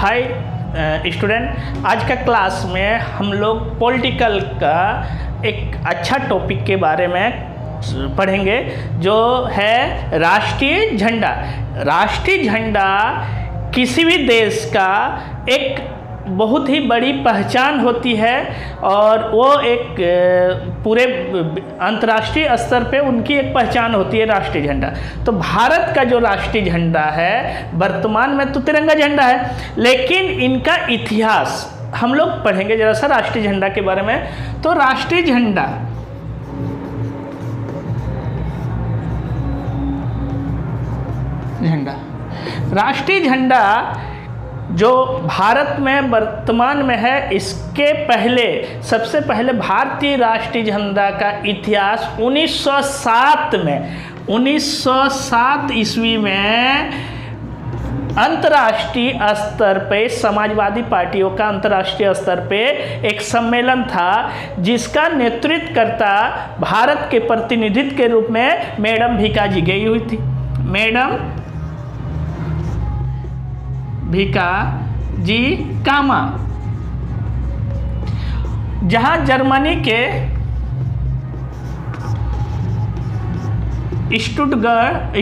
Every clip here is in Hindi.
हाय स्टूडेंट, आज का क्लास में हम लोग पॉलिटिकल का एक अच्छा टॉपिक के बारे में पढ़ेंगे जो है राष्ट्रीय झंडा। राष्ट्रीय झंडा किसी भी देश का एक बहुत ही बड़ी पहचान होती है और वो एक पूरे अंतर्राष्ट्रीय स्तर पे उनकी एक पहचान होती है राष्ट्रीय झंडा। तो भारत का जो राष्ट्रीय झंडा है वर्तमान में तो तिरंगा झंडा है, लेकिन इनका इतिहास हम लोग पढ़ेंगे जरा सा राष्ट्रीय झंडा के बारे में। तो राष्ट्रीय झंडा राष्ट्रीय झंडा जो भारत में वर्तमान में है, इसके पहले सबसे पहले भारतीय राष्ट्रीय झंडा का इतिहास 1907 ईस्वी में अंतर्राष्ट्रीय स्तर पे समाजवादी पार्टियों का अंतर्राष्ट्रीय स्तर पे एक सम्मेलन था जिसका नेतृत्व करता भारत के प्रतिनिधित्व के रूप में मैडम भीका जी गई हुई थी। मैडम भीका जी कामा, जहां जर्मनी के स्टुटगर्ट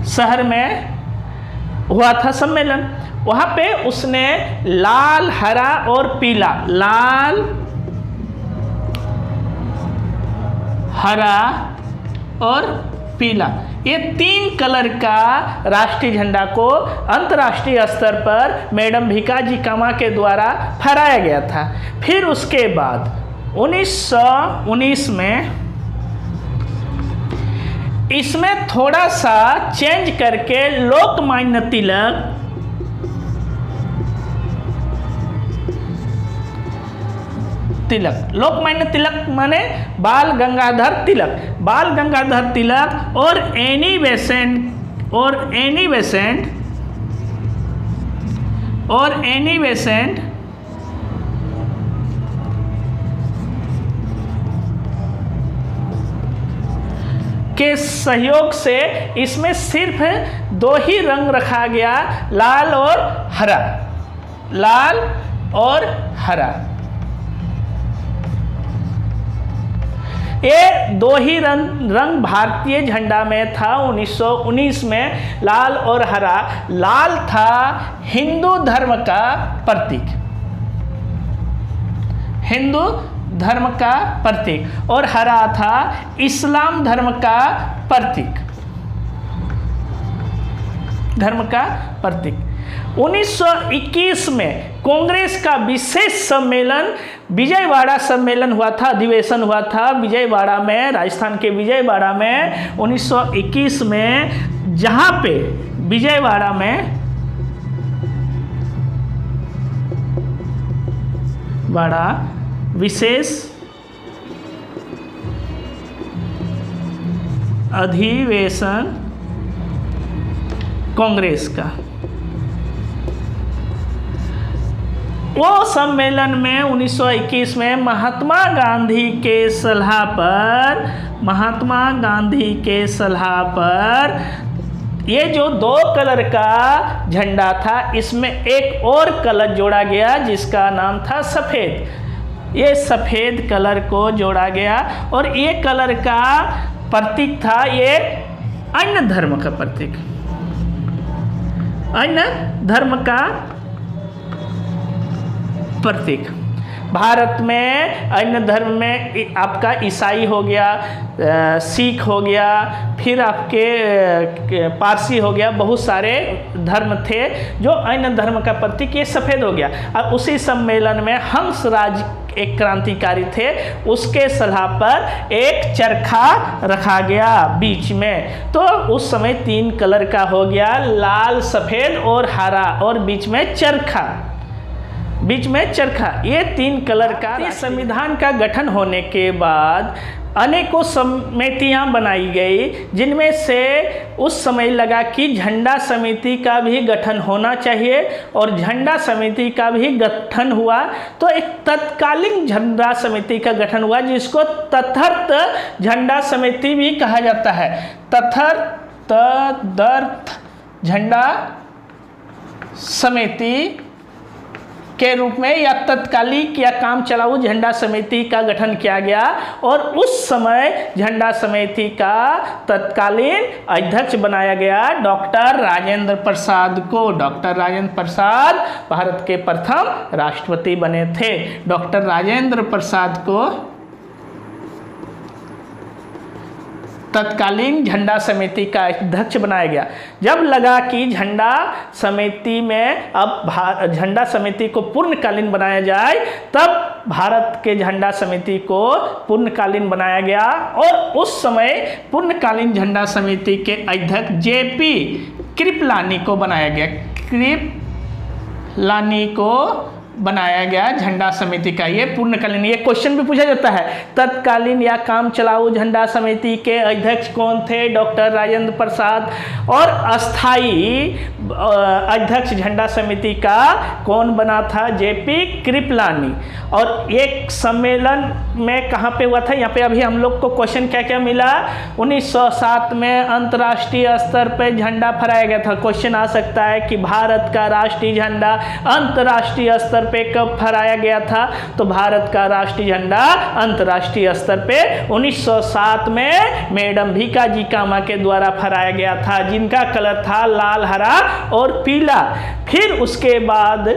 शहर में हुआ था सम्मेलन। वहां पे उसने लाल, हरा और पीला, लाल, हरा और पीला, ये 3 कलर का राष्ट्रीय झंडा को अंतर्राष्ट्रीय स्तर पर मैडम भीका जी कामा के द्वारा फहराया गया था। फिर उसके बाद 1919 में इसमें थोड़ा सा चेंज करके लोकमान्य तिलक माने बाल गंगाधर तिलक और एनी बेसेंट के सहयोग से इसमें सिर्फ 2 ही रंग रखा गया, लाल और हरा। ये 2 ही रंग भारतीय झंडा में था 1919 में, लाल और हरा। लाल था हिंदू धर्म का प्रतीक और हरा था इस्लाम धर्म का प्रतीक। 1921 में कांग्रेस का विशेष सम्मेलन विजयवाड़ा सम्मेलन हुआ था, अधिवेशन हुआ था विजयवाड़ा में, राजस्थान के विजयवाड़ा में 1921 में, जहां पे विजयवाड़ा में विशेष अधिवेशन कांग्रेस का। वो सम्मेलन में 1921 में महात्मा गांधी के सलाह पर ये जो 2 कलर का झंडा था, इसमें एक और कलर जोड़ा गया जिसका नाम था सफ़ेद। ये सफ़ेद कलर को जोड़ा गया और ये कलर का प्रतीक था, ये अन्य धर्म का प्रतीक, भारत में अन्य धर्म में आपका ईसाई हो गया, सिख हो गया, फिर आपके पारसी हो गया, बहुत सारे धर्म थे जो अन्य धर्म का प्रतीक ये सफ़ेद हो गया। और उसी सम्मेलन में हंसराज एक क्रांतिकारी थे, उसके सलाह पर एक चरखा रखा गया बीच में। तो उस समय 3 कलर का हो गया, लाल, सफ़ेद और हरा, और बीच में चरखा, ये 3 कलर का। संविधान का गठन होने के बाद अनेकों समितियां बनाई गई, जिनमें से उस समय लगा कि झंडा समिति का भी गठन होना चाहिए, और झंडा समिति का भी गठन हुआ। तो एक तत्कालीन झंडा समिति का गठन हुआ जिसको तदर्थ झंडा समिति भी कहा जाता है। तदर्थ झंडा समिति के रूप में या तत्कालिक या काम चलाऊ झंडा समिति का गठन किया गया और उस समय झंडा समिति का तत्कालीन अध्यक्ष बनाया गया डॉक्टर राजेंद्र प्रसाद को। डॉक्टर राजेंद्र प्रसाद भारत के प्रथम राष्ट्रपति बने थे। डॉक्टर राजेंद्र प्रसाद को तत्कालीन झंडा समिति का अध्यक्ष बनाया गया। जब लगा कि झंडा समिति में अब झंडा समिति को पूर्णकालीन बनाया जाए, तब भारत के झंडा समिति को पूर्णकालीन बनाया गया और उस समय पूर्णकालीन झंडा समिति के अध्यक्ष जेपी कृपलानी को बनाया गया। कृपलानी को बनाया गया झंडा समिति का। ये पूर्णकालीन, ये क्वेश्चन भी पूछा जाता है, तत्कालीन या काम चलाऊ झंडा समिति के अध्यक्ष कौन थे? डॉक्टर राजेंद्र प्रसाद। और अस्थाई अध्यक्ष झंडा समिति का कौन बना था? जेपी कृपलानी। और एक सम्मेलन में कहाँ पे हुआ था? यहाँ पे अभी हम लोग को क्वेश्चन क्या क्या मिला? 1907 में अंतर्राष्ट्रीय स्तर पे झंडा फहराया गया था। क्वेश्चन आ सकता है कि भारत का राष्ट्रीय झंडा अंतर्राष्ट्रीय स्तर पे कब फहराया गया था? तो भारत का राष्ट्रीय झंडा अंतर्राष्ट्रीय स्तर पे 1907 में मैडम भीकाजी कामा के द्वारा फहराया गया था, जिनका कलर था लाल, हरा और पीला। फिर उसके बाद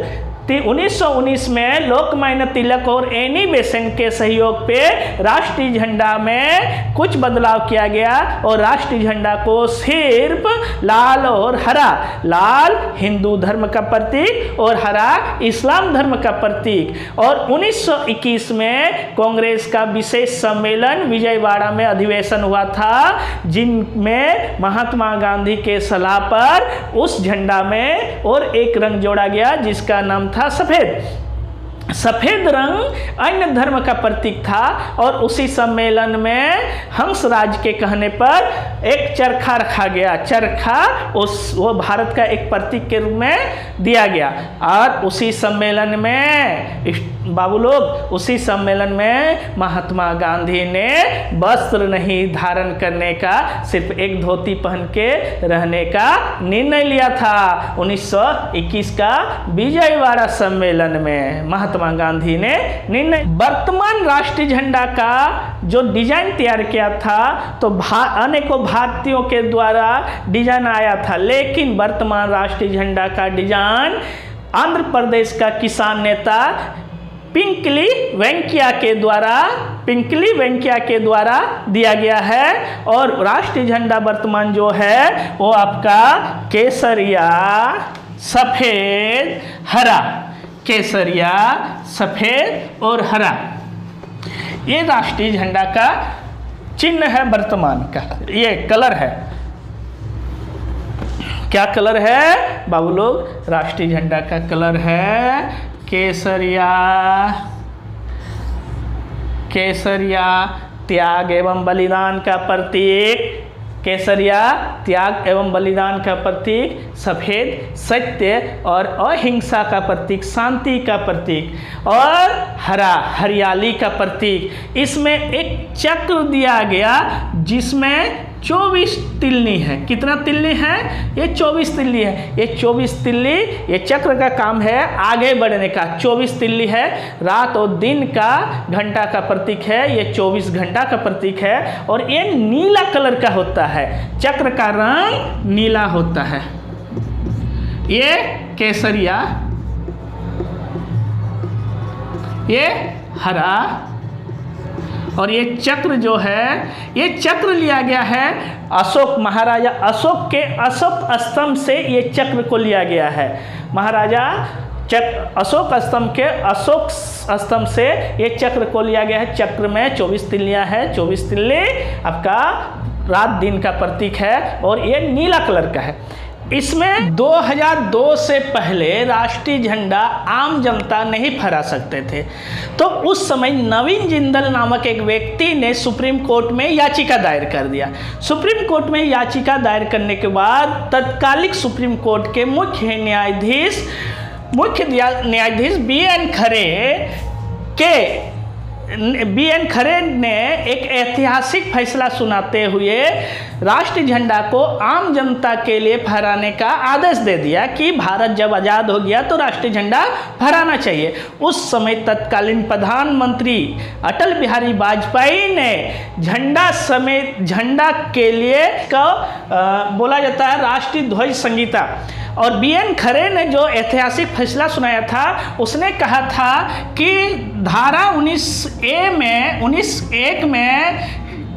1919 में लोकमान्य तिलक और एनी बेसेंट के सहयोग पे राष्ट्रीय झंडा में कुछ बदलाव किया गया और राष्ट्रीय झंडा को सिर्फ लाल और हरा, लाल हिंदू धर्म का प्रतीक और हरा इस्लाम धर्म का प्रतीक। और 1921 में कांग्रेस का विशेष सम्मेलन विजयवाड़ा में अधिवेशन हुआ था, जिनमें महात्मा गांधी के सलाह पर उस झंडा में और एक रंग जोड़ा गया जिसका नाम था सफेद। सफेद रंग अन्य धर्म का प्रतीक था और उसी सम्मेलन में हंसराज के कहने पर एक चरखा रखा गया। चरखा वो भारत का एक प्रतीक के रूप में दिया गया। और उसी सम्मेलन में बाबू लोग, उसी सम्मेलन में महात्मा गांधी ने वस्त्र नहीं धारण करने का, सिर्फ एक धोती पहन के रहने का निर्णय लिया था 1921 का विजयवाड़ा सम्मेलन में महात्मा गांधी ने निर्णय। वर्तमान राष्ट्रीय झंडा का जो डिजाइन तैयार किया था तो अनेकों भारतीयों के द्वारा डिजाइन आया था, लेकिन वर्तमान राष्ट्रीय झंडा का डिजाइन आंध्र प्रदेश का किसान नेता पिंकली वेंकैया के द्वारा दिया गया है। और राष्ट्रीय झंडा वर्तमान जो है वो आपका केसरिया सफेद हरा, केसरिया सफेद और हरा, ये राष्ट्रीय झंडा का चिन्ह है वर्तमान का। ये कलर है, क्या कलर है बाबू लोग? राष्ट्रीय झंडा का कलर है केसरिया। केसरिया त्याग एवं बलिदान का प्रतीक, केसरिया त्याग एवं बलिदान का प्रतीक, सफेद सत्य और अहिंसा का प्रतीक, शांति का प्रतीक, और हरा हरियाली का प्रतीक। इसमें एक चक्र दिया गया जिसमें 24 तिल्ली है। कितना तिल्ली है? ये 24 तिल्ली है। ये 24 तिल्ली, ये चक्र का काम है आगे बढ़ने का। 24 तिल्ली है, रात और दिन का घंटा का प्रतीक है। ये 24 घंटा का प्रतीक है और ये नीला कलर का होता है। चक्र का रंग नीला होता है। ये केसरिया, ये हरा, और ये चक्र जो है, ये चक्र लिया गया है अशोक, महाराजा अशोक के अशोक स्तंभ से ये चक्र को लिया गया है। महाराजा अशोक स्तंभ के अशोक स्तंभ से ये चक्र को लिया गया है। चक्र में 24 तिल्लियाँ हैं। 24 तिल्ली आपका रात दिन का प्रतीक है और ये नीला कलर का है। इसमें 2002 से पहले राष्ट्रीय झंडा आम जनता नहीं फहरा सकते थे, तो उस समय नवीन जिंदल नामक एक व्यक्ति ने सुप्रीम कोर्ट में याचिका दायर कर दिया। सुप्रीम कोर्ट में याचिका दायर करने के बाद तत्कालिक सुप्रीम कोर्ट के मुख्य न्यायाधीश BN खरे के BN खरे ने एक ऐतिहासिक फैसला सुनाते हुए राष्ट्रीय झंडा को आम जनता के लिए फहराने का आदेश दे दिया कि भारत जब आज़ाद हो गया तो राष्ट्रीय झंडा फहराना चाहिए। उस समय तत्कालीन प्रधानमंत्री अटल बिहारी वाजपेयी ने झंडा के लिए बोला जाता है राष्ट्रीय ध्वज संहिता। और BN खरे ने जो ऐतिहासिक फैसला सुनाया था, उसने कहा था कि धारा 19(1) में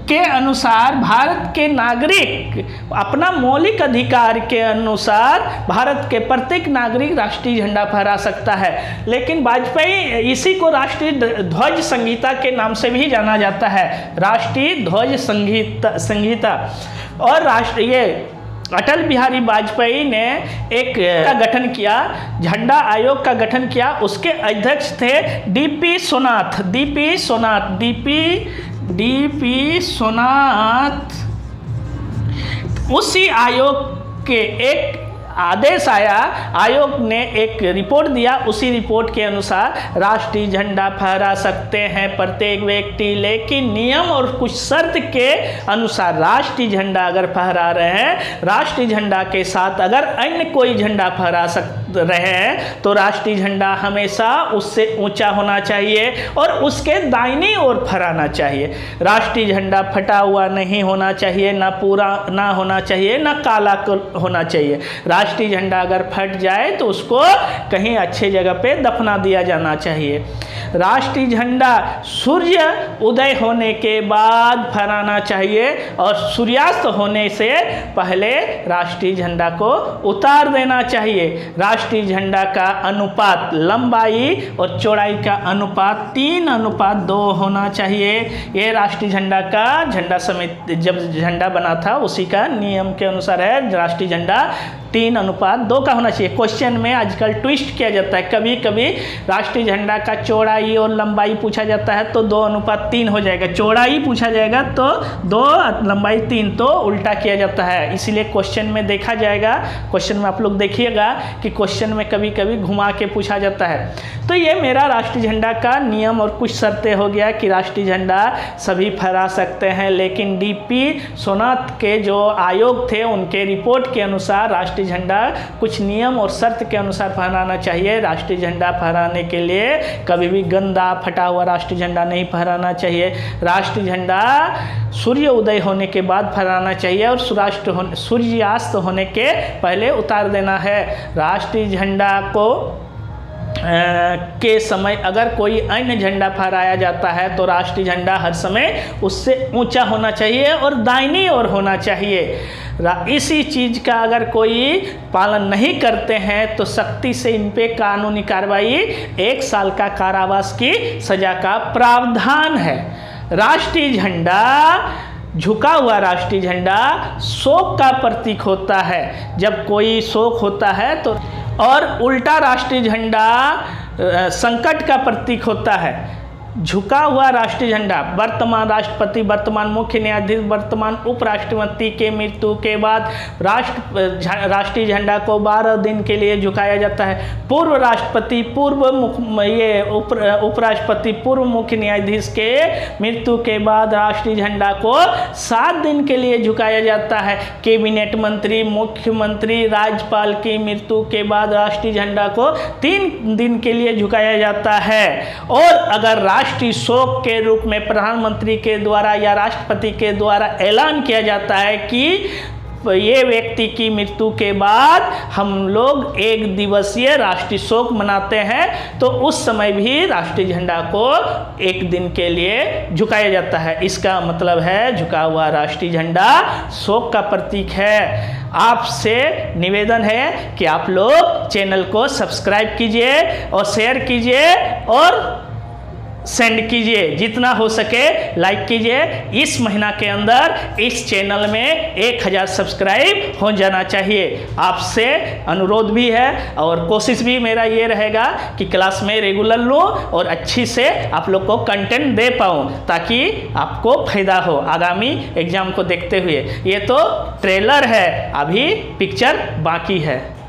के अनुसार भारत के नागरिक अपना मौलिक अधिकार के अनुसार भारत के प्रत्येक नागरिक राष्ट्रीय झंडा फहरा सकता है। लेकिन वाजपेयी, इसी को राष्ट्रीय ध्वज संहिता के नाम से भी जाना जाता है, राष्ट्रीय ध्वज संहिता। और ये अटल बिहारी वाजपेयी ने एक का गठन किया, झंडा आयोग का गठन किया। उसके अध्यक्ष थे DP सोनाथ। उसी आयोग के एक आदेश आया, आयोग ने एक रिपोर्ट दिया, उसी रिपोर्ट के अनुसार राष्ट्रीय झंडा फहरा सकते हैं प्रत्येक व्यक्ति, लेकिन नियम और कुछ शर्त के अनुसार। राष्ट्रीय झंडा अगर फहरा रहे हैं, राष्ट्रीय झंडा के साथ अगर अन्य कोई झंडा फहरा रहे हैं तो राष्ट्रीय झंडा हमेशा उससे ऊंचा होना चाहिए और उसके दाहिनी ओर फहराना चाहिए। राष्ट्रीय झंडा फटा हुआ नहीं होना चाहिए, ना पूरा ना होना चाहिए, ना काला होना चाहिए। राष्ट्रीय झंडा अगर फट जाए तो उसको कहीं अच्छे जगह पे दफना दिया जाना चाहिए। राष्ट्रीय झंडा सूर्य उदय होने के बाद फहराना चाहिए और सूर्यास्त होने से पहले राष्ट्रीय झंडा को उतार देना चाहिए। राष्ट्रीय झंडा का अनुपात, लंबाई और चौड़ाई का अनुपात 3:2 होना चाहिए। ये राष्ट्रीय झंडा का, झंडा समिति जब झंडा बना था उसी का नियम के अनुसार है। राष्ट्रीय झंडा 3:2 का होना चाहिए। क्वेश्चन में आजकल ट्विस्ट किया जाता है, कभी कभी राष्ट्रीय झंडा का चौड़ाई और लंबाई पूछा जाता है तो 2:3 हो जाएगा, चौड़ाई पूछा जाएगा तो 2, लंबाई 3, तो उल्टा किया जाता है। इसीलिए क्वेश्चन में देखा जाएगा, क्वेश्चन में आप लोग देखिएगा कि क्वेश्चन में कभी कभी घुमा के पूछा जाता है। तो ये मेरा राष्ट्रीय झंडा का नियम और कुछ शर्तें हो गया कि राष्ट्रीय झंडा सभी फहरा सकते हैं, लेकिन DP सोनाथ के जो आयोग थे उनके रिपोर्ट के अनुसार राष्ट्रीय झंडा कुछ नियम और शर्त के अनुसार फहराना चाहिए। राष्ट्रीय झंडा फहराने के लिए कभी भी गंदा फटा हुआ राष्ट्रीय झंडा नहीं फहराना चाहिए। राष्ट्रीय झंडा सूर्य उदय होने के बाद फहराना चाहिए और सूर्यास्त होने के पहले उतार देना है। राष्ट्रीय झंडा को के समय अगर कोई अन्य झंडा फहराया जाता है तो राष्ट्रीय झंडा हर समय उससे ऊंचा होना चाहिए और दाहिनी ओर होना चाहिए। इसी चीज़ का अगर कोई पालन नहीं करते हैं तो सख्ती से इन पे कानूनी कार्रवाई, 1 साल का कारावास की सजा का प्रावधान है। राष्ट्रीय झंडा, झुका हुआ राष्ट्रीय झंडा शोक का प्रतीक होता है। जब कोई शोक होता है तो, और उल्टा राष्ट्रीय झंडा संकट का प्रतीक होता है। झुका हुआ राष्ट्रीय झंडा, वर्तमान राष्ट्रपति, वर्तमान मुख्य न्यायाधीश, वर्तमान उपराष्ट्रपति के मृत्यु के बाद राष्ट्रीय झंडा को 12 दिन के लिए झुकाया जाता है। पूर्व राष्ट्रपति, उपराष्ट्रपति, पूर्व मुख्य न्यायाधीश के मृत्यु के बाद राष्ट्रीय झंडा को 7 दिन के लिए झुकाया जाता है। कैबिनेट मंत्री, मुख्यमंत्री, राज्यपाल की मृत्यु के बाद राष्ट्रीय झंडा को 3 दिन के लिए झुकाया जाता है। और अगर राष्ट्रीय शोक के रूप में प्रधानमंत्री के द्वारा या राष्ट्रपति के द्वारा ऐलान किया जाता है कि ये व्यक्ति की मृत्यु के बाद हम लोग 1 दिवसीय राष्ट्रीय शोक मनाते हैं, तो उस समय भी राष्ट्रीय झंडा को 1 दिन के लिए झुकाया जाता है। इसका मतलब है झुका हुआ राष्ट्रीय झंडा शोक का प्रतीक है। आपसे निवेदन है कि आप लोग चैनल को सब्सक्राइब कीजिए और शेयर कीजिए और सेंड कीजिए, जितना हो सके लाइक कीजिए। इस महीना के अंदर इस चैनल में 1000 सब्सक्राइब हो जाना चाहिए। आपसे अनुरोध भी है और कोशिश भी मेरा ये रहेगा कि क्लास में रेगुलर लूँ और अच्छी से आप लोग को कंटेंट दे पाऊँ ताकि आपको फायदा हो आगामी एग्जाम को देखते हुए। ये तो ट्रेलर है, अभी पिक्चर बाकी है।